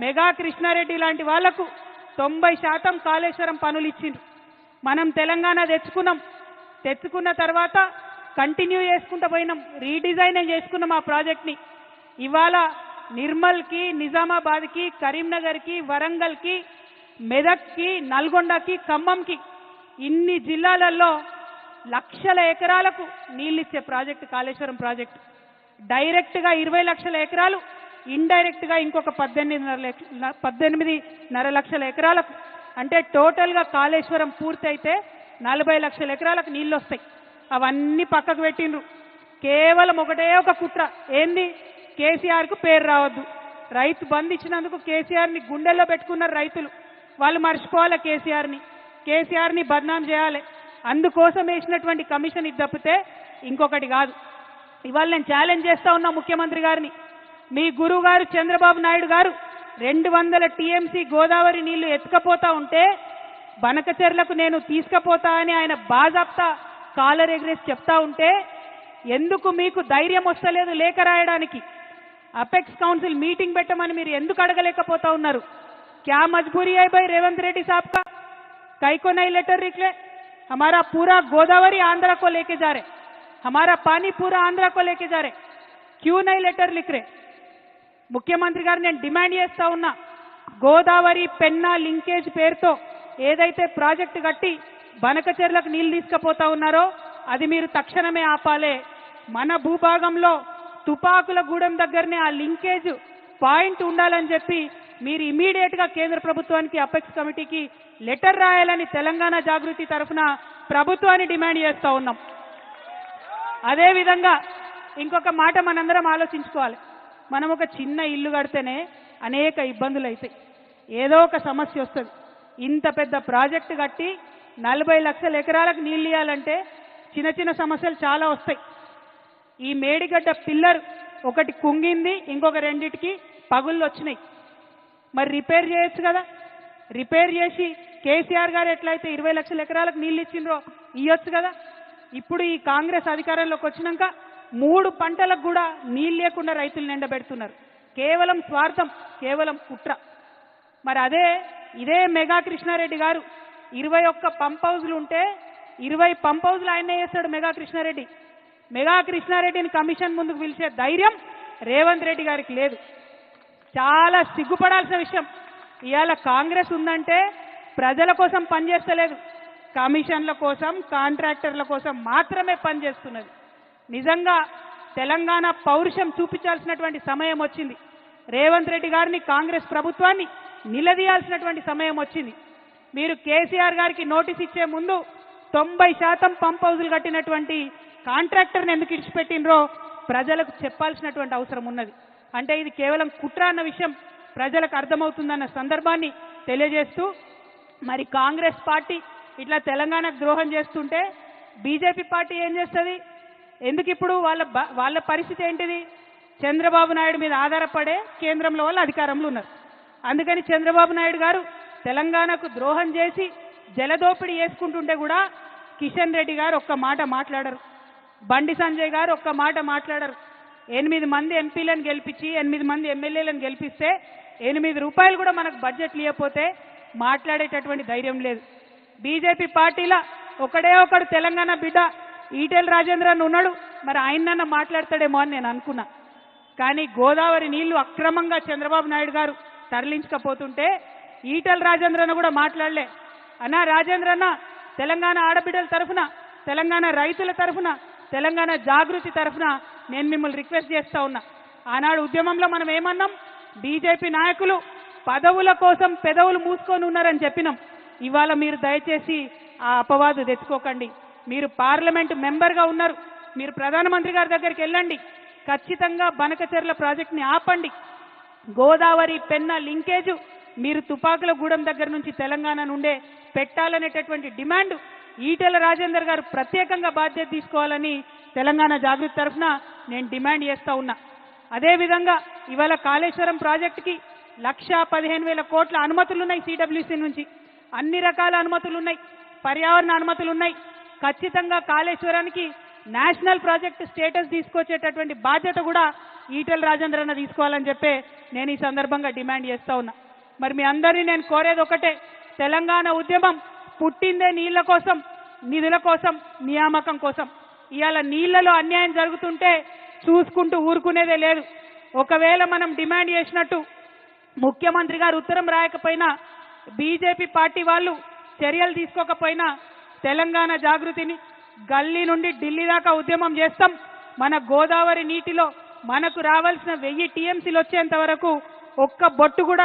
Mega Krishna Reddy లాంటి వాళ్లకు 90% కాళేశ్వరం పనులు ఇచ్చిండ్రు. మనం తెలంగాణ తెచ్చుకున్న తర్వాత కంటిన్యూ చేసుకుంటూ పోయినాం, రీడిజైన్ చేసుకున్నాం ఆ ప్రాజెక్ట్ని. ఇవాళ నిర్మల్కి, నిజామాబాద్కి, కరీంనగర్కి, వరంగల్కి, మెదక్కి, నల్గొండకి, ఖమ్మంకి ఇన్ని జిల్లాలలో లక్షల ఎకరాలకు నీళ్ళిచ్చే ప్రాజెక్టు కాళేశ్వరం ప్రాజెక్టు. డైరెక్ట్గా 20 లక్షల ఎకరాలు, ఇండైరెక్ట్గా ఇంకొక 18.5 లక్షల ఎకరాలకు, అంటే టోటల్గా కాళేశ్వరం పూర్తయితే 40 లక్షల ఎకరాలకు నీళ్ళు వస్తాయి. అవన్నీ పక్కకు పెట్టిండ్రు. కేవలం ఒకటే ఒక కుట్ర, ఏంది? కేసీఆర్కు పేరు రావద్దు. రైతు బంధు ఇచ్చినందుకు కేసీఆర్ని గుండెల్లో పెట్టుకున్నారు రైతులు. వాళ్ళు మర్చిపోవాలి కేసీఆర్ని బద్నాం చేయాలి. అందుకోసం వేసినటువంటి కమిషన్ ఇది తప్పితే ఇంకొకటి కాదు. ఇవాళ నేను ఛాలెంజ్ చేస్తా ఉన్నా ముఖ్యమంత్రి గారిని. మీ గురువు గారు చంద్రబాబు నాయుడు గారు 200 టీఎంసీ గోదావరి నీళ్లు ఎత్తుకపోతా ఉంటే బనకచెర్లకు నేను తీసుకుపోతా అని ఆయన బాజాప్తా కాలర్ ఎగ్రేసి చెప్తా ఉంటే ఎందుకు మీకు ధైర్యం వస్తలేదు లేఖ రాయడానికి? అపెక్స్ కౌన్సిల్ మీటింగ్ పెట్టమని మీరు ఎందుకు అడగలేకపోతా ఉన్నారు? क्या मजबूरी है भाई रेवंत रेड्डी साहब का? कई को नहीं लेटर निकले? हमारा पूरा गोदावरी आंध्रा को लेके जा रहे, हमारा पानी पूरा आंध्रा को लेके जा रहे, क्यों नहीं लेटर लिख रहे? ముఖ్యమంత్రి గారు నేను డిమాండ్ చేస్తా ఉన్నా, గోదావరి పెన్నా లింకేజ్ పేరుతో ఏదైతే ప్రాజెక్టు కట్టి బనకచెర్లకు నీళ్లు తీసుకుపోతా ఉన్నారో అది మీరు తక్షణమే ఆపాలే. మన భూభాగంలో తుపాకుల గూడెం దగ్గరనే ఆ లింకేజ్ పాయింట్ ఉండాలని చెప్పి మీరు ఇమీడియట్ గా కేంద్ర ప్రభుత్వానికి అపెక్స్ కమిటీకి లెటర్ రాయాలని తెలంగాణ జాగృతి తరఫున ప్రభుత్వాన్ని డిమాండ్ చేస్తా ఉన్నాం. అదే విధంగా ఇంకొక మాట మనందరం ఆలోచించుకోవాలి. మనం ఒక చిన్న ఇల్లు కడితేనే అనేక ఇబ్బందులు అవుతాయి, ఏదో ఒక సమస్య వస్తుంది. ఇంత పెద్ద ప్రాజెక్టు కట్టి 40 లక్షల ఎకరాలకు నీళ్ళు ఇవ్వాలంటే చిన్న చిన్న సమస్యలు చాలా వస్తాయి. ఈ మేడిగడ్డ పిల్లర్ ఒకటి కుంగింది, ఇంకొక రెండిటికి పగుళ్ళు వచ్చినాయి. మరి రిపేర్ చేయొచ్చు కదా? రిపేర్ చేసి కేసీఆర్ గారు ఎట్లయితే 20 లక్షల ఎకరాలకు నీళ్ళు ఇచ్చిండ్రో ఇవ్వచ్చు కదా? ఇప్పుడు ఈ కాంగ్రెస్ అధికారంలోకి వచ్చినాక 3 పంటలకు కూడా నీళ్ళు లేకుండా రైతులు నిండబెడుతున్నారు. కేవలం స్వార్థం, కేవలం కుట్ర. మరి ఇదే మెగా కృష్ణారెడ్డి గారు 21 పంప్ హౌజులు ఉంటే 20 పంప్ హౌజులు ఆయనే చేస్తాడు మెగా కృష్ణారెడ్డి. మెగా కృష్ణారెడ్డిని కమిషన్ ముందుకు పిలిచే ధైర్యం రేవంత్ రెడ్డి గారికి లేదు. చాలా సిగ్గుపడాల్సిన విషయం. ఇవాళ కాంగ్రెస్ ఉందంటే ప్రజల కోసం పనిచేస్తలేదు, కమిషన్ల కోసం, కాంట్రాక్టర్ల కోసం మాత్రమే పనిచేస్తున్నది. నిజంగా తెలంగాణ పౌరుషం చూపించాల్సినటువంటి సమయం వచ్చింది. రేవంత్ రెడ్డి గారిని, కాంగ్రెస్ ప్రభుత్వాన్ని నిలదీయాల్సినటువంటి సమయం వచ్చింది. మీరు కేసీఆర్ గారికి నోటీస్ ఇచ్చే ముందు 90% పంప్ హౌజులు కట్టినటువంటి కాంట్రాక్టర్ని ఎందుకు ఇడిచిపెట్టినరో ప్రజలకు చెప్పాల్సినటువంటి అవసరం ఉన్నది. అంటే ఇది కేవలం కుట్ర అన్న విషయం ప్రజలకు అర్థమవుతుందన్న సందర్భాన్ని తెలియజేస్తూ, మరి కాంగ్రెస్ పార్టీ ఇట్లా తెలంగాణకు ద్రోహం చేస్తుంటే బీజేపీ పార్టీ ఏం చేస్తుంది? ఎందుకు ఇప్పుడు వాళ్ళ పరిస్థితి ఏంటిది? చంద్రబాబు నాయుడు మీద ఆధారపడే కేంద్రంలో వాళ్ళు అధికారంలో ఉన్నారు. అందుకని చంద్రబాబు నాయుడు గారు తెలంగాణకు ద్రోహం చేసి జలదోపిడీ చేసుకుంటుంటే కూడా కిషన్ రెడ్డి గారు ఒక్క మాట మాట్లాడరు, బండి సంజయ్ గారు ఒక్క మాట మాట్లాడరు. 8 మంది ఎంపీలను గెలిపించి 8 మంది ఎమ్మెల్యేలను గెలిపిస్తే 8 రూపాయలు కూడా మనకు బడ్జెట్ లేకపోతే మాట్లాడేటటువంటి ధైర్యం లేదు. బీజేపీ పార్టీలో ఒకడే ఒకడు తెలంగాణ బిడ్డ ఈటెల రాజేంద్రన్ ఉన్నాడు, మరి ఆయనన్న మాట్లాడతాడేమో అని నేను అనుకున్నా. కానీ గోదావరి నీళ్లు అక్రమంగా చంద్రబాబు నాయుడు గారు తరలించకపోతుంటే ఈటెల రాజేంద్రన్న కూడా మాట్లాడలే. అన్నా రాజేంద్రన్న, తెలంగాణ ఆడబిడ్డల తరఫున, తెలంగాణ రైతుల తరఫున, తెలంగాణ జాగృతి తరఫున నేను మిమ్మల్ని రిక్వెస్ట్ చేస్తా ఉన్నా. ఆనాడు ఉద్యమంలో మనం ఏమన్నాం? బీజేపీ నాయకులు పదవుల కోసం పెదవులు మూసుకొని ఉన్నారని చెప్పినాం. ఇవాళ మీరు దయచేసి ఆ అపవాదు తెచ్చుకోకండి. మీరు పార్లమెంటు మెంబర్గా ఉన్నారు, మీరు ప్రధానమంత్రి గారి దగ్గరికి వెళ్ళండి, ఖచ్చితంగా బనకచెర్ల ప్రాజెక్ట్ని ఆపండి. గోదావరి పెన్నా లింకేజ్ మీరు తుపాకుల గూడెం దగ్గర నుంచి తెలంగాణ నుండే పెట్టాలనేటటువంటి డిమాండ్ ఈటెల రాజేందర్ గారు ప్రత్యేకంగా బాధ్యత తీసుకోవాలని తెలంగాణ జాగృతి తరఫున నేను డిమాండ్ చేస్తా ఉన్నా. అదేవిధంగా ఇవాళ కాళేశ్వరం ప్రాజెక్టుకి 1,15,000 కోట్ల అనుమతులు ఉన్నాయి. సిడబ్ల్యూసీ నుంచి అన్ని రకాల అనుమతులు ఉన్నాయి, పర్యావరణ అనుమతులు ఉన్నాయి. ఖచ్చితంగా కాళేశ్వరానికి నేషనల్ ప్రాజెక్ట్ స్టేటస్ తీసుకొచ్చేటటువంటి బాధ్యత కూడా ఈటెల రాజేంద్రన్న తీసుకోవాలని చెప్పి నేను ఈ సందర్భంగా డిమాండ్ చేస్తా ఉన్నా. మరి మీ అందరినీ నేను కోరేది ఒకటే, తెలంగాణ ఉద్యమం పుట్టిందే నీళ్ల కోసం, నిధుల కోసం, నియామకం కోసం. ఇవాళ నీళ్లలో అన్యాయం జరుగుతుంటే చూసుకుంటూ ఊరుకునేదే లేదు. ఒకవేళ మనం డిమాండ్ చేసినట్టు ముఖ్యమంత్రి గారు ఉత్తరం రాయకపోయినా, బీజేపీ పార్టీ వాళ్ళు చర్యలు తీసుకోకపోయినా తెలంగాణ జాగృతిని గల్లీ నుండి ఢిల్లీ దాకా ఉద్యమం చేస్తాం. మన గోదావరి నీటిలో మనకు రావాల్సిన 1000 టీఎంసీలు వచ్చేంత వరకు ఒక్క బొట్టు కూడా